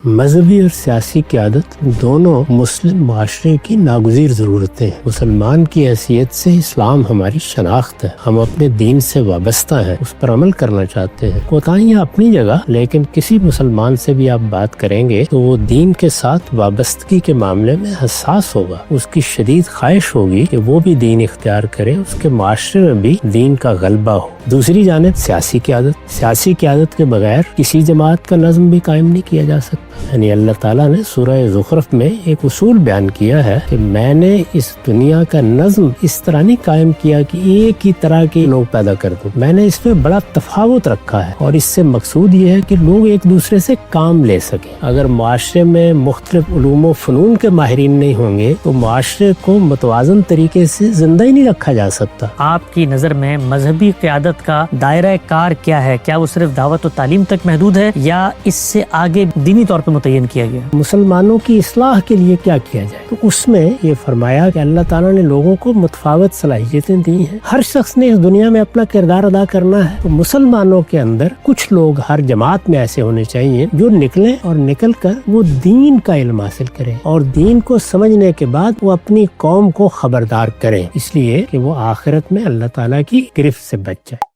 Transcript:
مذہبی اور سیاسی قیادت دونوں مسلم معاشرے کی ناگزیر ضرورتیں ہیں۔ مسلمان کی حیثیت سے اسلام ہماری شناخت ہے، ہم اپنے دین سے وابستہ ہیں، اس پر عمل کرنا چاہتے ہیں۔ کوتاہیاں اپنی جگہ، لیکن کسی مسلمان سے بھی آپ بات کریں گے تو وہ دین کے ساتھ وابستگی کے معاملے میں حساس ہوگا، اس کی شدید خواہش ہوگی کہ وہ بھی دین اختیار کرے، اس کے معاشرے میں بھی دین کا غلبہ ہو۔ دوسری جانب سیاسی قیادت کے بغیر کسی جماعت کا نظم بھی قائم نہیں کیا جا سکتا۔ یعنی اللہ تعالیٰ نے سورہ زخرف میں ایک اصول بیان کیا ہے کہ میں نے اس دنیا کا نظم اس طرح نہیں قائم کیا کہ ایک ہی طرح کے لوگ پیدا کر دوں، میں نے اس میں بڑا تفاوت رکھا ہے، اور اس سے مقصود یہ ہے کہ لوگ ایک دوسرے سے کام لے سکیں۔ اگر معاشرے میں مختلف علوم و فنون کے ماہرین نہیں ہوں گے تو معاشرے کو متوازن طریقے سے زندہ ہی نہیں رکھا جا سکتا۔ آپ کی نظر میں مذہبی قیادت کا دائرہ کار کیا ہے؟ کیا وہ صرف دعوت و تعلیم تک محدود ہے یا اس سے آگے دینی طور پر متعین کیا گیا؟ مسلمانوں کی اصلاح کے لیے کیا کیا جائے؟ تو اس میں یہ فرمایا کہ اللہ تعالیٰ نے لوگوں کو متفاوت صلاحیتیں دی ہیں، ہر شخص نے اس دنیا میں اپنا کردار ادا کرنا ہے۔ تو مسلمانوں کے اندر کچھ لوگ ہر جماعت میں ایسے ہونے چاہیے جو نکلیں اور نکل کر وہ دین کا علم حاصل کریں، اور دین کو سمجھنے کے بعد وہ اپنی قوم کو خبردار کریں، اس لیے کہ وہ آخرت میں اللہ تعالیٰ کی گرفت سے بچ جائے۔